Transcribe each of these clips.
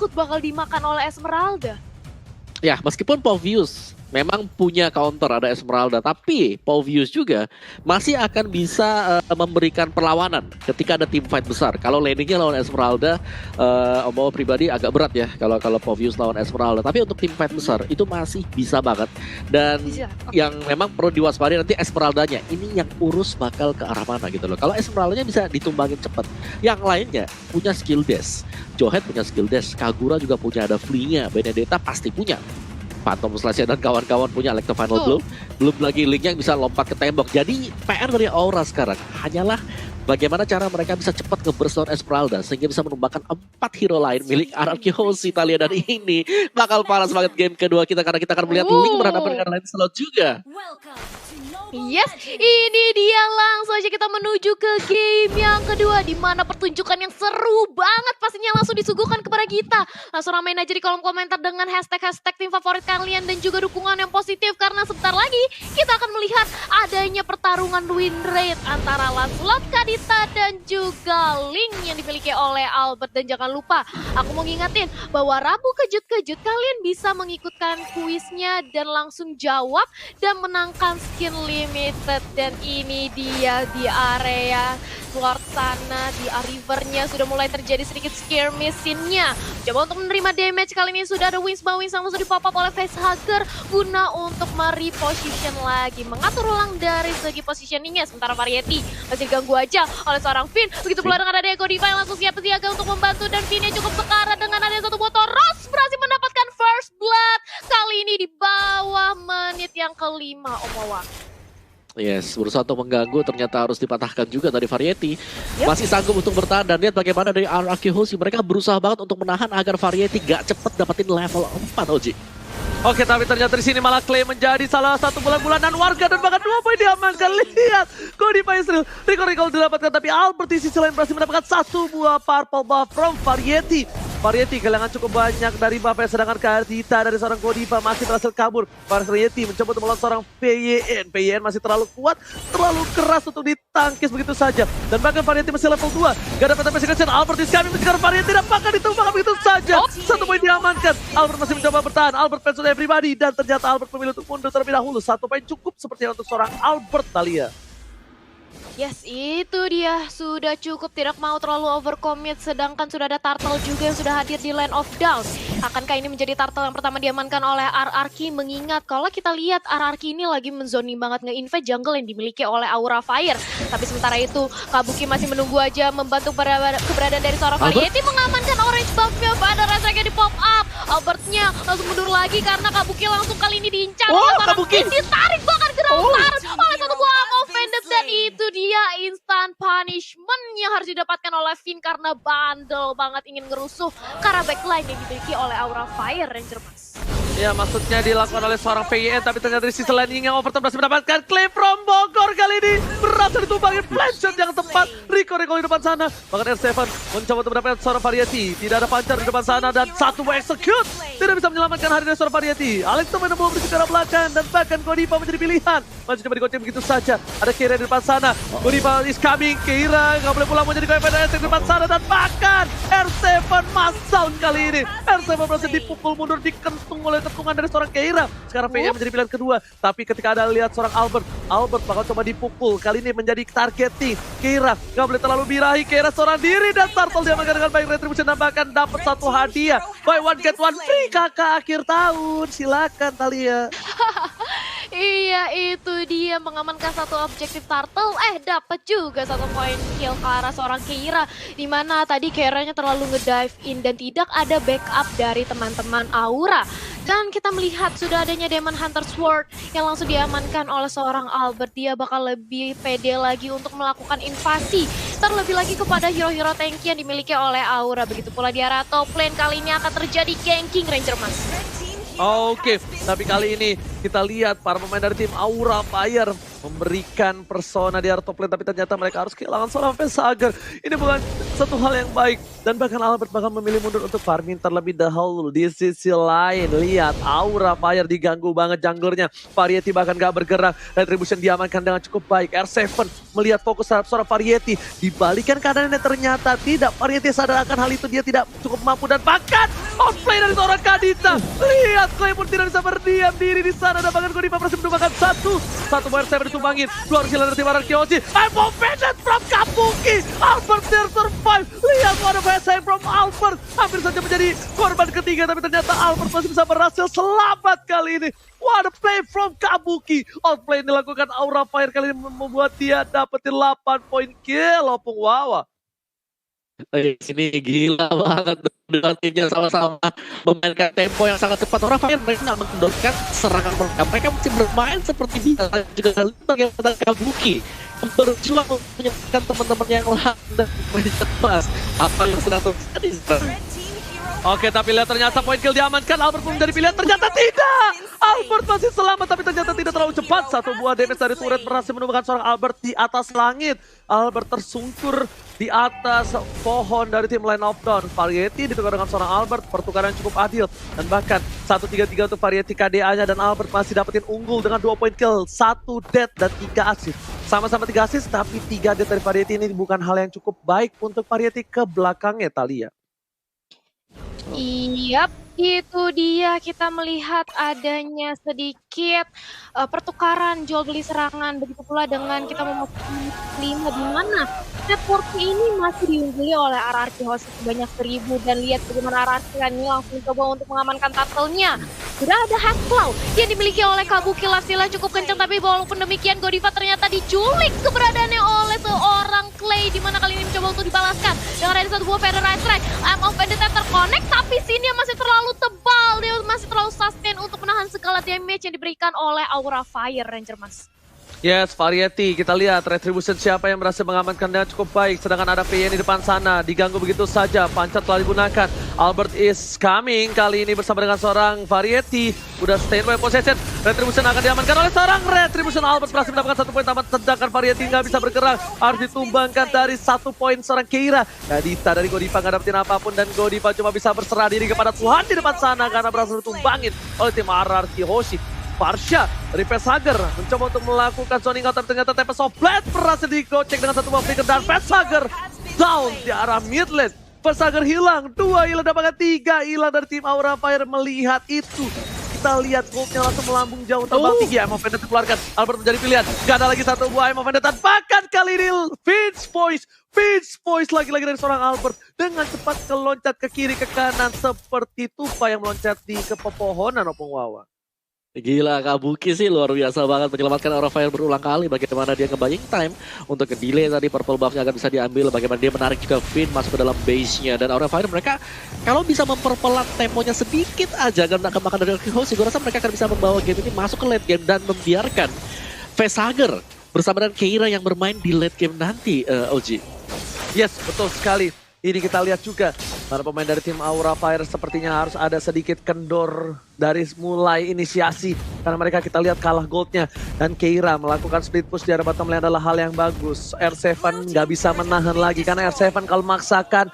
takut bakal dimakan oleh Esmeralda. Ya, meskipun Povius memang punya counter ada Esmeralda, tapi Povius juga masih akan bisa memberikan perlawanan ketika ada tim fight besar. Kalau laningnya lawan Esmeralda, Om pribadi agak berat ya kalau Povius lawan Esmeralda. Tapi untuk tim fight besar itu masih bisa banget. Dan yang memang perlu diwaspadai nanti Esmeraldanya. Ini yang urus bakal ke arah mana gitu loh. Kalau Esmeraldanya bisa ditumbangin cepat, yang lainnya punya skill dash. Johet punya skill dash, Kagura juga punya, ada flee-nya, Benedetta pasti punya. Phantom Slash dan kawan-kawan punya Electro Final Blow. Belum lagi Link yang bisa lompat ke tembok. Jadi PR dari Aura sekarang hanyalah bagaimana cara mereka bisa cepat nge-burst lawan Esmeralda sehingga bisa menumbangkan 4 hero lain milik Araki Hoshi Talia. Dan ini bakal panas banget game kedua kita karena kita akan melihat Link berhadapan dengan Lancelot juga. Yes, ini dia langsung aja kita menuju ke game yang kedua di mana pertunjukan yang seru banget pastinya langsung disuguhkan kepada kita. Langsung ramein aja di kolom komentar dengan hashtag tim favorit kalian dan juga dukungan yang positif karena sebentar lagi kita akan melihat adanya pertarungan win rate antara Lancelot, Kadita dan juga Link yang dimiliki oleh Albert. Dan jangan lupa, aku mau ngingetin bahwa Rabu kejut-kejut kalian bisa mengikutkan kuisnya dan langsung jawab dan menangkan skin limited. Dan ini dia di area luar sana, di rivernya sudah mulai terjadi sedikit skirmishing-nya. Coba untuk menerima damage kali ini sudah ada Wings yang langsung di-pop up oleh Facehugger guna untuk mereposition lagi, mengatur ulang dari segi positioning-nya. Sementara Variety masih diganggu aja oleh seorang Finn. Begitu pula dengan ada Eko Diva yang langsung siap siaga untuk membantu dan Finn-nya cukup sekarat dengan ada satu motor. Ross berhasil mendapatkan first blood kali ini di bawah menit yang kelima, Omawa. Yes, berusaha untuk mengganggu, ternyata harus dipatahkan juga dari Variety. Masih sanggup untuk bertahan dan lihat bagaimana dari Araki Hoshi. Mereka berusaha banget untuk menahan agar Variety gak cepet dapetin level 4, Oji. Oke, tapi ternyata di sini malah Clay menjadi salah satu bulan-bulanan warga dan bahkan 2 poin diamankan. Lihat, Kodipa Israel, recall didapatkan, tapi Albert di sisi lain berhasil mendapatkan 1 buah purple buff from Variety. Variety kehilangan cukup banyak dari buff, sedangkan Kadita dari seorang Kodipa masih berhasil kabur. Variety mencoba untuk melawan seorang PYN. PYN masih terlalu kuat, terlalu keras untuk ditangkis begitu saja. Dan bahkan Variety masih level 2. Gak dapat investigation, Albert is coming mencegar Variety dan bahkan ditumbangkan begitu saja. 1 poin diamankan. Albert masih mencoba bertahan. Albert fans everybody dan ternyata Albert memilih untuk mundur terlebih dahulu. 1 poin cukup sepertinya untuk seorang Albert Talia. Yes, itu dia. Sudah cukup, tidak mau terlalu overcommit. Sedangkan sudah ada Turtle juga yang sudah hadir di Land of Dawn. Akankah ini menjadi Turtle yang pertama diamankan oleh RRQ? Mengingat kalau kita lihat RRQ ini lagi menzoni banget nge-invade jungle yang dimiliki oleh Aura Fire. Tapi sementara itu Kabuki masih menunggu aja membantu keberadaan dari seorang Variety mengamankan orange buff-nya. Pada rasanya di pop up. Albertnya langsung mundur lagi karena Kabuki langsung kali ini diincar. Kabuki ditarik bahkan gerak oleh satu buah offended. Dan itu dia instant punishment yang harus didapatkan oleh Finn karena bandel banget ingin ngerusuh karena backline yang dimiliki oleh Aura Fire Ranger Mas. Ya, maksudnya dilakukan oleh seorang PYN, tapi ternyata di sisi lain yang overtime berhasil mendapatkan claim from Bogor kali ini. Berhasil ditumbangin flash shot yang tepat. Rico di depan sana. Bahkan R7 mencoba untuk mendapatkan seorang Variety. Tidak ada pancar di depan sana dan 1 execute. Tidak bisa menyelamatkan hari dari seorang Variety. Alex Tomen belum di secara belakang dan bahkan Kodipa menjadi pilihan. Masih coba digoceng begitu saja. Ada Keira di depan sana. Kodipa is coming. Keira nggak boleh pulang menjadi KPDS di depan sana dan bahkan R7 masal kali ini. R7 berhasil dipukul mundur, dikentung oleh ketungan dari seorang Keira. Sekarang PYN menjadi pilihan kedua. Tapi ketika ada lihat seorang Albert bakal coba dipukul. Kali ini menjadi targeting. Keira nggak boleh terlalu birahi. Keira seorang diri dan Turtle diamankan dengan baik. Retribution dan bahkan dapat 1 hadiah. Buy one get one free kakak akhir tahun. Silakan Talia. Iya, itu dia mengamankan 1 objektif Turtle. Dapat juga 1 poin kill ke arah seorang Keira. Dimana tadi Keiranya terlalu nge-dive in dan tidak ada backup dari teman-teman Aura. Dan kita melihat sudah adanya Demon Hunter Sword yang langsung diamankan oleh seorang Albert. Dia bakal lebih pede lagi untuk melakukan invasi. Terlebih lagi kepada hero-hero tanky yang dimiliki oleh Aura. Begitu pula di arah top lane kali ini akan terjadi ganking Ranger Mas. Oke, tapi kali ini kita lihat para pemain dari tim Aura Fire memberikan persona di area top lane, tapi ternyata mereka harus kehilangan seorang Vesager. Ini bukan satu hal yang baik, dan bahkan Albert bakal memilih mundur untuk farming terlebih dahulu. Di sisi lain, lihat Aura Fire diganggu banget junglernya. Variety bahkan gak bergerak, Retribution diamankan dengan cukup baik. R7 melihat fokus terhadap seorang Variety, dibalikan keadaannya ternyata tidak. Variety sadar akan hal itu, dia tidak cukup mampu, dan bahkan outplay dari seorang Kadita. Lihat, Clay pun tidak bisa berdiam diri di sana, dan bahkan Godiva berhasil menumbangkan satu buah R7 ditumbangin. Dua harus hilang dari tim Ararkioji. Evo Bandit from Kabuki. Albert there survive. Lihat, ada VSM from Albert. Hampir saja menjadi korban ketiga, tapi ternyata Albert masih bisa berhasil selamat kali ini. What a play from Kabuki. Outplay yang dilakukan Aura Fire kali ini membuat dia dapetin 8 poin kill. Opung Wawa. Ini gila banget, dua timnya sama-sama memainkan tempo yang sangat cepat. Orang Fire mereka nggak mengendorkan serangan mereka masih bermain seperti biasa. Juga bagaimana Kabuki berjuang untuk menyelamatkan teman-teman yang lain dan cemas apa yang sedang terjadi. Oke, tapi lihat ternyata poin kill diamankan. Albert pun menjadi pilihan, ternyata tidak. Albert masih selamat, tapi ternyata tidak terlalu cepat. Satu buah damage dari turret berhasil menemukan seorang Albert di atas langit. Albert tersungkur di atas pohon dari tim Line of Dawn. Variety ditukar dengan seorang Albert, pertukaran cukup adil. Dan bahkan 1-3-3 untuk Variety KDA-nya, dan Albert masih dapetin unggul dengan 2 poin kill, 1 death dan 3 assist. Sama-sama 3 assist, tapi 3 death dari Variety ini bukan hal yang cukup baik untuk Variety ke belakangnya, Thalia. Yap, itu dia, kita melihat adanya sedikit pertukaran jual beli serangan, begitu pula dengan kita memasuki 5 di mana network ini masih diungguli oleh RRQ Host sebanyak 1000, dan lihat bagaimana RRQ ini langsung coba untuk mengamankan turtle-nya. Sudah ada Hackclaw yang dimiliki oleh Kabuki, Lasila cukup kencang, tapi walaupun demikian Godiva ternyata diculik keberadaannya oleh seorang Clay, di mana kali ini mencoba untuk dibalaskan dengan ada satu buah Featherite Strike. Arm of Bandit terconnect, tapi sini masih terlalu tebal, dia masih terlalu sustain untuk menahan segala damage yang diberikan oleh Aura Fire, Ranger Mas. Yes, Variety. Kita lihat Retribution siapa yang berhasil mengamankan dengan cukup baik. Sedangkan ada PN di depan sana. Diganggu begitu saja. Pancat telah digunakan. Albert is coming. Kali ini bersama dengan seorang Variety. Udah standby possession. Retribution akan diamankan oleh seorang Retribution. Albert berhasil mendapatkan 1 poin tamat. Sedangkan Variety nggak bisa bergerak. Harus ditumbangkan dari 1 poin seorang Keira. Kadita dari Godiva nggak dapetin apapun. Dan Godiva cuma bisa berserah diri kepada Tuhan di depan sana. Karena berhasil ditumbangin oleh tim RRQ Hoshi. Farsha dari Vesager mencoba untuk melakukan zoning out, tapi ternyata Tempest of Blade berhasil digocek dengan 1 buah flicker, dan Vesager down di arah mid lane. Vesager hilang, 2 hilang, dan bahkan 3 hilang dari tim Aura Fire. Melihat itu, kita lihat goldnya langsung melambung jauh terbang tinggi. Aim of Vendetta dikeluarkan, Albert menjadi pilihan. Gak ada lagi 1 buah Aim of Vendetta, bahkan kali ini Finch Voice lagi-lagi dari seorang Albert dengan cepat keloncat ke kiri ke kanan seperti tupai yang meloncat di kepepohonan. Opung Wawa. Gila, Kabuki sih luar biasa banget menyelamatkan Aura Fire berulang kali. Bagaimana dia nge-buying time untuk ke-delay tadi purple buff-nya akan bisa diambil. Bagaimana dia menarik juga Finn masuk ke dalam base-nya. Dan Aura Fire mereka kalau bisa memperpelat temponya sedikit aja agar akan makan dari host, gue rasa mereka akan bisa membawa game ini masuk ke late game dan membiarkan Vesager bersama dengan Keira yang bermain di late game nanti, OG. Yes, betul sekali. Ini kita lihat juga, para pemain dari tim Aura Fire sepertinya harus ada sedikit kendor dari mulai inisiasi. Karena mereka kita lihat kalah goldnya. Dan Keira melakukan split push di arah bottom lane adalah hal yang bagus. R7 nggak bisa menahan lagi. Karena R7 kalau memaksakan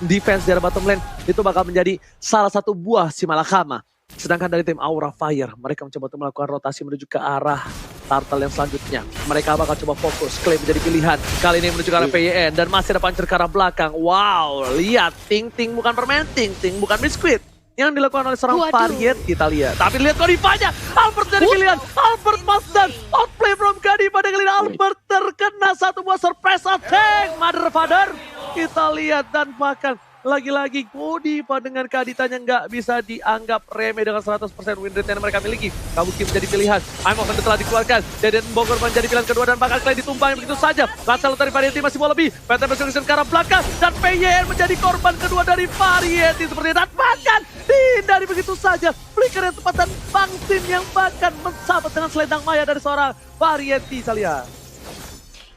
defense di arah bottom lane, itu bakal menjadi salah satu buah si Malakama. Sedangkan dari tim Aura Fire, mereka mencoba untuk melakukan rotasi menuju ke arah turtle yang selanjutnya. Mereka bakal coba fokus, Clay menjadi pilihan. Kali ini menuju ke arah PYN dan masih ada puncher ke arah belakang. Wow, lihat, Ting bukan permen, Ting bukan biskuit. Yang dilakukan oleh seorang Variet kita lihat. Tapi lihat Godivanya, Albert jadi pilihan. Albert Masdan, outplay from Gadi pada kali ini. Albert terkena 1 buah surprise attack. Mother Father, kita lihat dan bahkan lagi-lagi Godiva dengan Kaditanya nggak bisa dianggap remeh dengan 100% win rate yang mereka miliki. Kabuki menjadi pilihan. Aim of Vendetta telah dikeluarkan. Deden Bogor menjadi pilihan kedua dan bakal Clay ditumbang begitu saja. Lassel dari Variety masih mau lebih. PT Presiden ke arah belakang dan PYN menjadi korban kedua dari Variety seperti itu. Dan bahkan dihindari begitu saja. Flicker yang tepat dan Bangsin yang bahkan mensabat dengan selendang maya dari seorang Variety, saya lihat.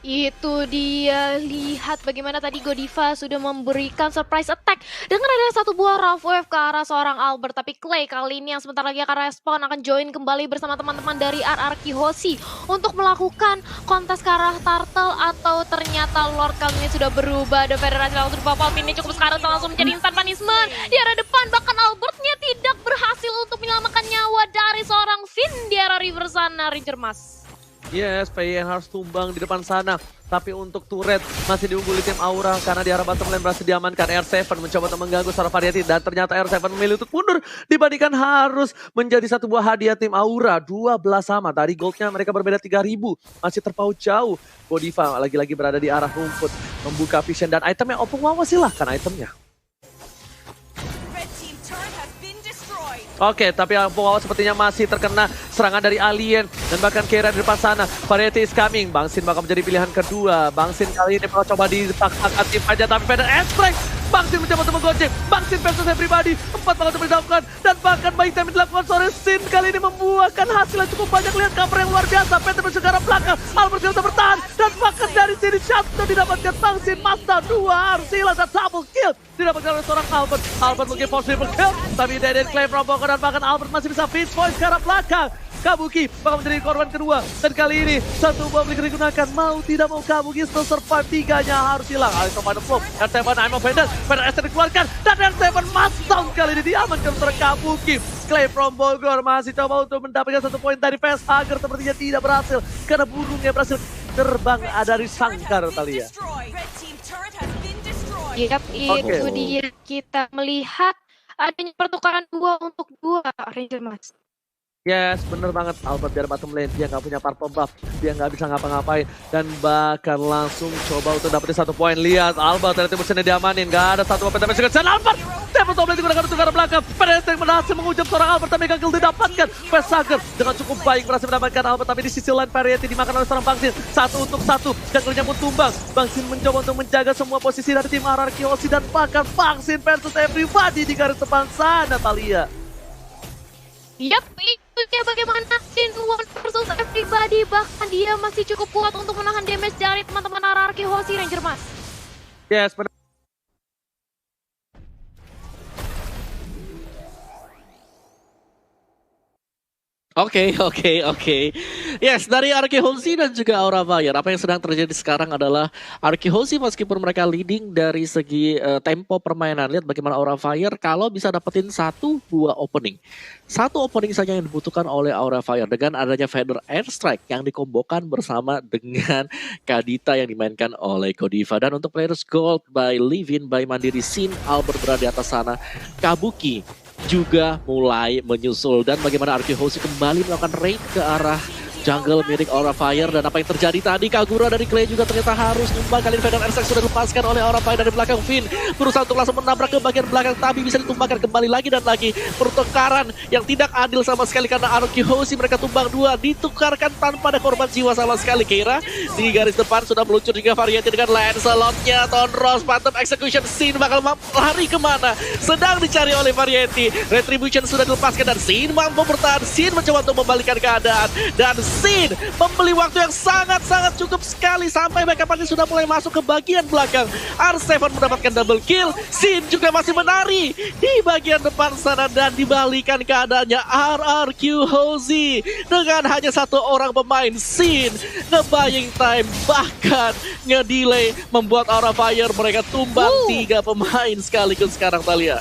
Itu dia, lihat bagaimana tadi Godiva sudah memberikan surprise attack dengan ada satu buah rough wave ke arah seorang Albert. Tapi Clay kali ini yang sebentar lagi akan respon, akan join kembali bersama teman-teman dari RRQ Hoshi untuk melakukan kontes ke arah Turtle, atau ternyata Lord kali ini sudah berubah. The Federasi langsung pop-up ini cukup sekarang langsung menjadi instant punishment di arah depan. Bahkan Albertnya tidak berhasil untuk menyelamatkan nyawa dari seorang Finn di arah river sana, Ranger Mas. Yes, PIN harus tumbang di depan sana. Tapi untuk turret masih diungguli tim Aura karena di arah bottom lane berhasil diamankan. R7 mencoba untuk mengganggu seorang Variety dan ternyata R7 memilih untuk mundur dibandingkan harus menjadi satu buah hadiah tim Aura. 12 sama, tadi goldnya mereka berbeda 3.000. Masih terpaut jauh. Godiva lagi-lagi berada di arah rumput. Membuka vision dan itemnya Opung Wawa, silahkan itemnya. Oke, tapi Opung Wawa sepertinya masih terkena serangan dari Alien dan bahkan Keira di depan sana. Variety is coming. Bang Sin bakal menjadi pilihan kedua. Bang Sin kali ini bakal coba dipaksakan tim aja, tapi Vader S-Strike. Bang Sin mencoba untuk menggocek. Bang Sin versus everybody. 4 bakal untuk dilakukan. Dan bahkan baik time dilakukan sore Sin kali ini membuahkan hasil yang cukup banyak. Lihat cover yang luar biasa. Vader berjaga arah belakang. Albert bisa bertahan. Dan bahkan dari sini shutdown didapatkan Bang Sin. Masta 2 Arsila dan double kill didapatkan oleh seorang Albert. Albert mungkin possible kill. Tapi Deden claim rombongan dan bahkan Albert masih bisa finish point ke arah belakang. Kabuki bakal menjadi korban kedua. Dan kali ini satu bom digunakan. Mau tidak mau Kabuki still survive. Tiganya harus hilang. Alex on the floor. R7 I'm offended. Vader S dikeluarkan. Dan R7 must down kali ini diamankan oleh Kabuki. Clay from Bogor masih coba untuk mendapatkan 1 poin dari PS Hager. Sepertinya tidak berhasil. Karena burungnya berhasil terbang dari sangkar Talia. Yap, itu dia, kita melihat adanya pertukaran 2 untuk 2, Ranger Mas. Yes, bener banget. Albert dari bottom lane, dia nggak punya purple buff, dia nggak bisa ngapa-ngapain dan bahkan langsung coba untuk dapetin 1 poin. Lihat Albert dari tim musuhnya diamanin, nggak ada satu apa tapi dan Albert dapat top lane digunakan untuk ke arah belakang. PDS yang berhasil menghujam seorang Albert tapi gagal didapatkan. Pesager dengan cukup baik berhasil mendapatkan Albert, tapi di sisi lain Variety dimakan oleh seorang Bang Sin. 1 untuk 1, junglernya pun tumbang. Bang Sin mencoba untuk menjaga semua posisi dari tim RRQ Hoshi dan bahkan Bang Sin versus everybody di garis depan sana, Talia. Yap, itu dia bagaimana Sin one versus everybody. Bahkan dia masih cukup kuat untuk menahan damage dari teman-teman RRQ Hoshi, Ranger Mas. Yes, benar. Oke. Yes, dari RRQ Hoshi dan juga Aura Fire, apa yang sedang terjadi sekarang adalah RRQ Hoshi meskipun mereka leading dari segi tempo permainan. Lihat bagaimana Aura Fire kalau bisa dapetin 1 buah opening. 1 opening saja yang dibutuhkan oleh Aura Fire dengan adanya Vader Airstrike yang dikombokan bersama dengan Kadita yang dimainkan oleh Godiva. Dan untuk players gold by Livin, by Mandiri Sin, Albert berada di atas sana. Kabuki juga mulai menyusul dan bagaimana RRQ Hoshi kembali melakukan raid ke arah jungle milik Aura Fire. Dan apa yang terjadi tadi, Kagura dari Clay juga ternyata harus tumbang. Kali ini Vader Airstrike sudah dilepaskan oleh Aura Fire dari belakang. Finn berusaha untuk langsung menabrak ke bagian belakang tapi bisa ditumbangkan kembali lagi dan lagi. Pertukaran yang tidak adil sama sekali karena RRQ Hoshi mereka tumbang 2, ditukarkan tanpa ada korban jiwa sama sekali. Keira di garis depan sudah meluncur juga Variety dengan Lancelot-nya. Tonros mantap execution. Sin bakal lari kemana? Sedang dicari oleh Variety. Retribution sudah dilepaskan dan Sin mampu bertahan. Sin mencoba untuk membalikkan keadaan dan Sin membeli waktu yang sangat-sangat cukup sekali sampai mereka pasti sudah mulai masuk ke bagian belakang. R7 mendapatkan double kill. Sin juga masih menari di bagian depan sana dan dibalikan keadaannya RRQ Hoshi dengan hanya 1 orang pemain. Sin nge-buying time bahkan nge-delay membuat Aura Fire mereka tumbang 3 pemain sekaligus sekarang, Talia.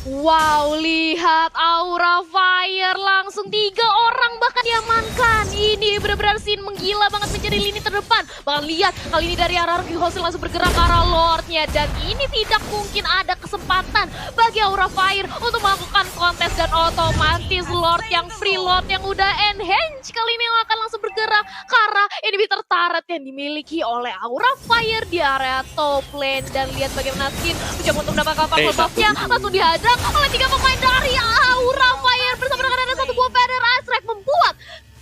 Wow, lihat Aura Fire langsung 3 orang bahkan diamankan. Ini benar-benar Sin menggila banget menjadi lini terdepan. Bahkan lihat kali ini dari RRQ Hoshi langsung bergerak ke arah Lordnya. Dan ini tidak mungkin ada kesempatan bagi Aura Fire untuk melakukan kontes. Dan otomatis Lord yang free, Lord yang udah enhance kali ini akan langsung bergerak ke arah inhibitor turret yang dimiliki oleh Aura Fire di area top lane. Dan lihat bagaimana Sin mencoba untuk mendapatkan purple buff-nya langsung dihadap oleh 3 pemain dari Aura Fire bersama dengan ada 1 buah Vader Airstrike membuat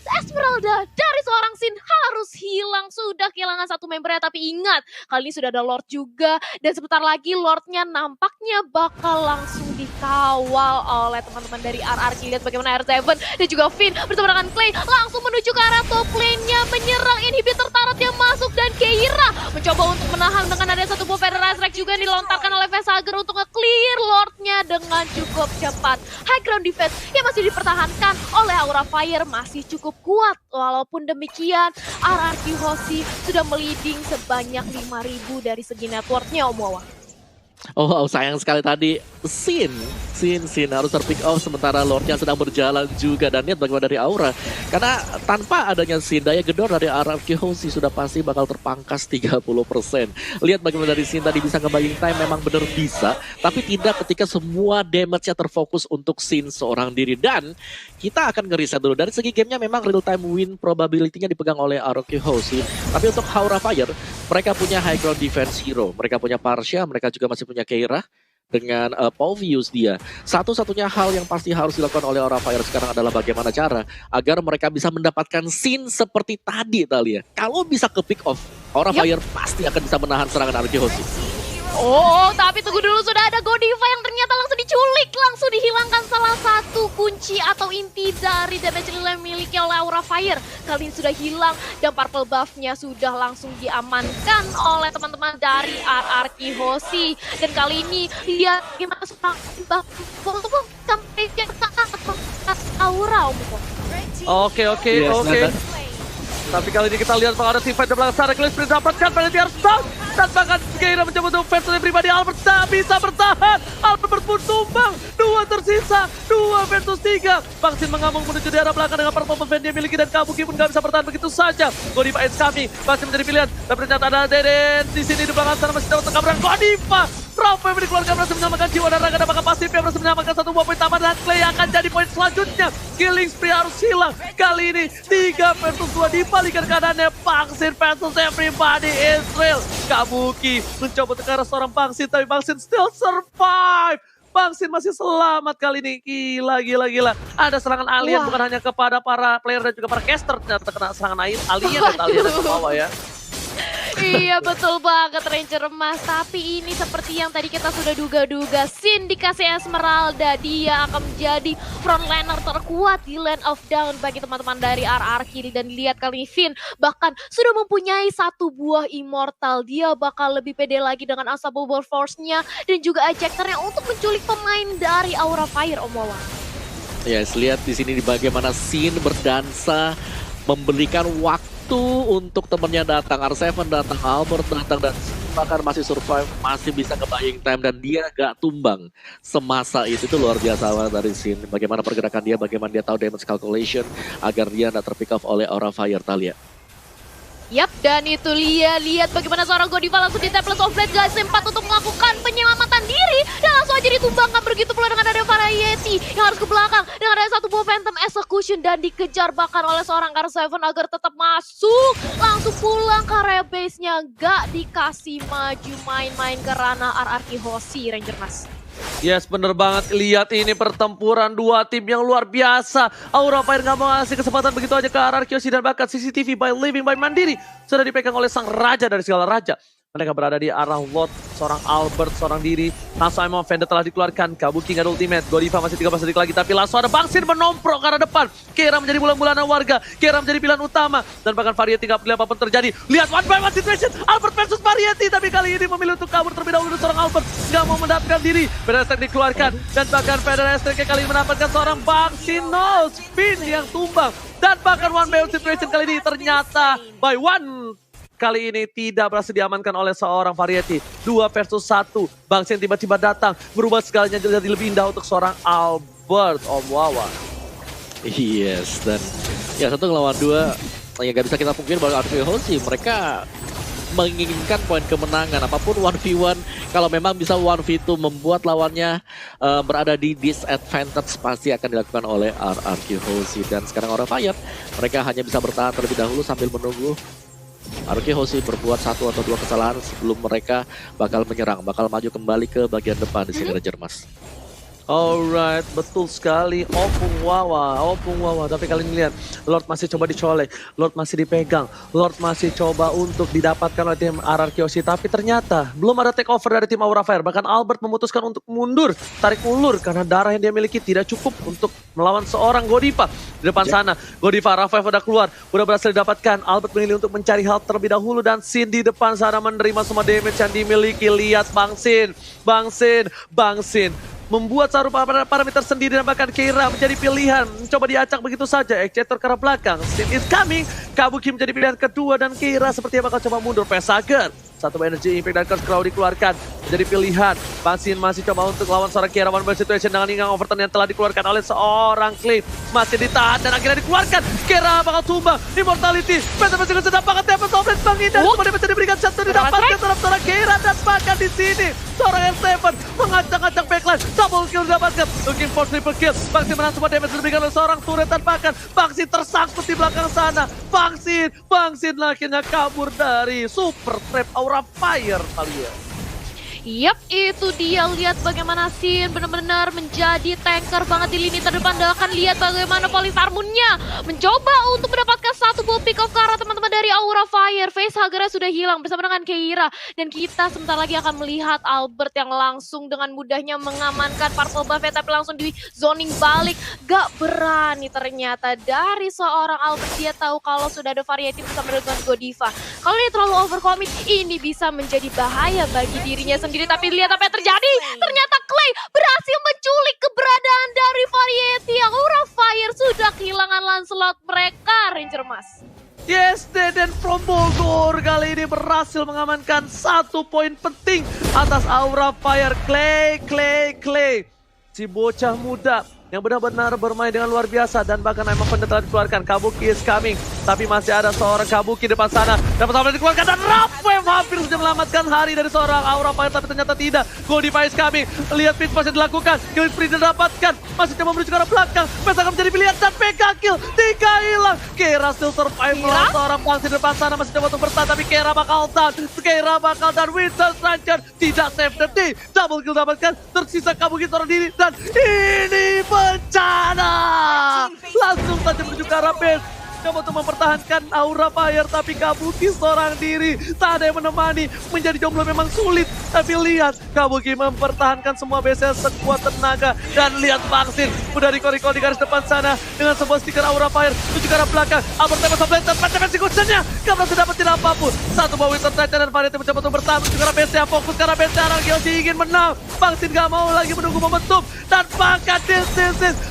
Esmeralda dari seorang Sin harus hilang. Sudah kehilangan 1 membernya tapi Tapi ingat, kali ini sudah ada Lord juga. Dan sebentar lagi Lordnya nampaknya bakal langsung dikawal oleh teman-teman dari RRQ. Lihat bagaimana R7 dan juga Finn bersama dengan Clay langsung menuju ke arah top lane-nya, menyerang inhibitor turret yang masuk, dan Keira mencoba untuk menahan dengan ada satu buff Feather Strike juga yang dilontarkan oleh Vesager untuk nge-clear Lord-nya dengan cukup cepat. High ground defense yang masih dipertahankan oleh Aura Fire masih cukup kuat. Walaupun demikian, RRQ Hoshi sudah meliding sebanyak 5.000 dari segi network-nya, Om Wawa. Oh, sayang sekali tadi Sin harus terpick off sementara Lordnya sedang berjalan juga. Dan lihat bagaimana dari Aura, karena tanpa adanya Sin, daya gedor dari RRQ Hoshi sudah pasti bakal terpangkas 30%. Lihat bagaimana dari Sin tadi bisa nge-buying time, memang benar bisa, tapi tidak ketika semua damage-nya terfokus untuk Sin seorang diri. Dan kita akan ngeriset dulu dari segi gamenya, memang real time win probability-nya dipegang oleh RRQ Hoshi. Tapi untuk Aura Fire, mereka punya high ground defense hero, mereka punya Parsha, mereka juga masih punya Keira dengan Pauvius dia. Satu-satunya hal yang pasti harus dilakukan oleh Aura Fire sekarang adalah bagaimana cara agar mereka bisa mendapatkan Sin seperti tadi, Thalia. Kalau bisa ke pick off, Aura Fire pasti akan bisa menahan serangan RRQ Hoshi. Oh, tapi tunggu dulu, sudah ada Godiva yang ternyata langsung diculik, langsung dihilangkan salah satu kunci atau inti dari damage relay yang dimiliki oleh Aura Fire. Kali ini sudah hilang dan purple buff-nya sudah langsung diamankan oleh teman-teman dari RRQ Hoshi. Dan kali ini lihat gimana seorang buff untuk sampai yang sangat Aura, Om. Oke. Tapi kali ini kita lihat bahwa ada team fight di belakang sana. Kalian sudah dapatkan penalty harus down. Dan bahkan Keira mencoba untuk versus pribadi. Albert tak bisa bertahan. Albert pun tumbang. 2 tersisa. 2 versus 3. Bangsin mengamuk menuju di arah belakang dengan purple buff yang dia miliki. Dan Kabuki pun gak bisa bertahan begitu saja. Godiva is coming. Bangsin menjadi pilihan. Dan ternyata ada Deden di sini di belakang sana masih dapat tekanan Godiva. Rafa yang dikeluarkan berhasil menyelamatkan jiwa dan raga, dan bahkan pasif yang berhasil menyelamatkan 1 buah poin tambahan. Dan Clay akan jadi poin selanjutnya. Killing spree harus hilang. Kali ini 3 versus 2 dibalikan keadaannya. Bangsin versus everybody Israel. Kabuki mencoba ke arah seorang Bangsin, tapi Bangsin still survive. Bangsin masih selamat kali ini. Gila. Ada serangan alien bukan hanya kepada para player dan juga para caster. Ternyata kena serangan alien dan alien ke bawah ya. Iya betul banget Ranger Emas. Tapi ini seperti yang tadi kita sudah duga-duga, Sin dikasih Esmeralda, dia akan menjadi frontliner terkuat di Land of Dawn bagi teman-teman dari RRQ. Dan lihat kali ini Finn bahkan sudah mempunyai 1 buah Immortal. Dia bakal lebih pede lagi dengan Unstoppable Force-nya dan juga ejectornya untuk menculik pemain dari Aura Fire, Om Wawa. Yes, lihat di sini bagaimana Sin berdansa, memberikan waktu untuk temennya datang. R7 datang, Albert datang, dan bahkan masih survive, masih bisa nge-buying time, dan dia gak tumbang semasa itu luar biasa dari Sin. Bagaimana pergerakan dia, bagaimana dia tahu damage calculation agar dia gak terpick off oleh Aura Fire, Thalia. Yap, dan itu lihat bagaimana seorang Godiva langsung di tablet of blade guys, sempat untuk melakukan penyelamatan diri dan langsung aja ditumbangkan. Begitu pula dengan ada Variety yang harus ke belakang dengan ada 1 buah Phantom Execution dan dikejar bahkan oleh seorang R7 agar tetap masuk. Langsung pulang ke area base-nya, gak dikasih maju main-main ke ranah RRQ Hoshi, Ranger Mas. Yes, bener banget. Lihat ini pertempuran 2 tim yang luar biasa. Aura Fire gak mau ngasih kesempatan begitu aja ke RRQ Hoshi, dan bahkan CCTV by Living by Mandiri sudah dipegang oleh sang raja dari segala raja. Mereka berada di arah Lot, seorang Albert, seorang diri. Langsung Emon Vendor telah dikeluarkan. Kabuki ada ultimate. Godiva masih 13 detik lagi. Tapi langsung ada Bangsin menomprok ke arah depan. Keira menjadi bulan-bulanan warga. Keira menjadi pilihan utama. Dan bahkan Variety gak pilih apapun terjadi. Lihat one by one situation. Albert versus Variety. Tapi kali ini memilih untuk kabur terlebih dahulu. Seorang Albert gak mau mendapatkan diri. Feather Strike dikeluarkan. Dan bahkan Feather Strike kali ini mendapatkan seorang Bangsin. No spin yang tumbang. Dan bahkan one by one situation kali ini ternyata by one. Kali ini tidak berhasil diamankan oleh seorang Variety. 2 versus 1. Bangsin tiba-tiba datang. Merubah segalanya jadi lebih indah untuk seorang Albert, Om Wawa. Yes, dan ya 1 ngelawan 2. Ya gak bisa kita pungkiri bahwa RRQ Hoshi mereka menginginkan poin kemenangan. Apapun 1v1, kalau memang bisa 1v2 membuat lawannya berada di disadvantage, pasti akan dilakukan oleh RRQ Hoshi. Dan sekarang Aura Fire, mereka hanya bisa bertahan terlebih dahulu sambil menunggu RRQ Hoshi berbuat 1 atau 2 kesalahan sebelum mereka bakal menyerang, bakal maju kembali ke bagian depan di sini, Ranger Mas. Alright, betul sekali. Opung Wawa. Tapi kalian lihat, Lord masih coba dicolek, Lord masih dipegang, Lord masih coba untuk didapatkan oleh tim RRQ Yoshi. Tapi ternyata belum ada take over dari tim Aura Fire. Bahkan Albert memutuskan untuk mundur, tarik ulur karena darah yang dia miliki tidak cukup untuk melawan seorang Godiva. Di depan sana, Godiva, Rafael udah keluar, udah berhasil didapatkan. Albert memilih untuk mencari hal terlebih dahulu dan Sin di depan sana menerima semua damage yang dimiliki. Lihat Bang Sin membuat seluruh parameter sendiri dan bahkan Keira menjadi pilihan. Mencoba diacak begitu saja, Exeter ke arah belakang. Sin is coming, Kabuki menjadi pilihan kedua dan Keira sepertinya bakal coba mundur. Pesager, satu energy impact dan curse crowd dikeluarkan menjadi pilihan. Bang Sin masih coba untuk lawan seorang Keira one situation dengan Ingang Overton yang telah dikeluarkan oleh seorang Clay. Masih ditahan dan akhirnya dikeluarkan. Keira bakal tumbang, Immortality. Penta masih sedang banget Tempest of Blade Bang Indah. Kemudian bisa diberikan satu didapatkan terhadap seorang Keira dan bahkan di sini seorang R7 mengacak-acak backline. Double kill didapatkan. Looking for triple kill. Bang Sin menang semua damage diberikan oleh seorang turret dan bahkan Bang Sin tersangkut di belakang sana. Bang Sin akhirnya kabur dari super trap Aura Fire kalian. Yap, itu dia. Lihat bagaimana Sin benar-benar menjadi tanker banget di lini terdepan. Dan akan lihat bagaimana Polisarmunnya mencoba untuk mendapatkan satu bull pick off ke arah teman-teman dari Aura Fire. Facehugger-nya sudah hilang bersama dengan Keira. Dan kita sebentar lagi akan melihat Albert yang langsung dengan mudahnya mengamankan Purple Buff, tapi langsung di zoning balik. Gak berani ternyata dari seorang Albert. Dia tahu kalau sudah ada variety bersama dengan Godiva. Kalau dia terlalu overcommit, ini bisa menjadi bahaya bagi dirinya sendiri. Tapi lihat apa yang terjadi. Ternyata Clay berhasil menculik keberadaan dari variety. Aura Fire sudah kehilangan Lancelot mereka, Ranger Mas. Yes, Deden from Bogor kali ini berhasil mengamankan satu poin penting atas Aura Fire. Clay. Si bocah muda yang benar-benar bermain dengan luar biasa dan bahkan emang telah dikeluarkan. Kabuki is coming, tapi masih ada seorang Kabuki depan sana. Dapat sampai dikeluarkan dan Rafael hampir saja melamatkan hari dari seorang Aura Fire, tapi ternyata tidak. Godiva is coming, lihat pitch yang dilakukan, kill spree didapatkan, masih coba menuju ke arah belakang. Pesakan menjadi pilihan dan PK kill, 3 hilang. Keira still survive melawan seorang Bang Sin depan sana, masih coba untuk bertahan, tapi Keira bakal down. Winston Stranger tidak save the day, double kill dapatkan, tersisa Kabuki seorang diri dan ini bencana. Langsung saja menuju ke arah base. Coba untuk mempertahankan Aura Fire, tapi Kabuki seorang diri. Tak ada yang menemani, menjadi jomblo memang sulit. Tapi lihat, Kabuki mempertahankan semua base sekuat tenaga. Dan lihat Bang Sin, udah Riko di garis depan sana. Dengan sebuah stiker Aura Fire, menuju ke arah belakang. Albert Tempest of Blade, tempat execution-nya. Gak berhasil dapetin apapun. Satu bawah Winter Stranger dan Variety mencoba untuk bertahan. Menuju ke arah base, fokus ke arah base. Yoshi ingin menang. Bang Sin gak mau lagi menunggu momentum. Dan bahkan this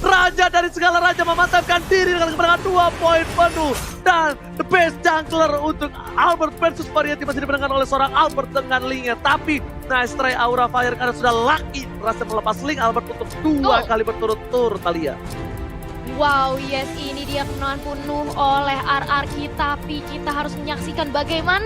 raja dari segala raja memantapkan diri dengan kemenangan 2 poin penuh. Dan the best jungler untuk Albert versus Variety masih dimenangkan oleh seorang Albert dengan linknya. Tapi nice try Aura Fire karena sudah lucky berhasil melepas link Albert untuk 2 kali berturut-turut Talia. Wow, yes, ini dia kemenangan penuh oleh RRQ. Tapi kita harus menyaksikan bagaimana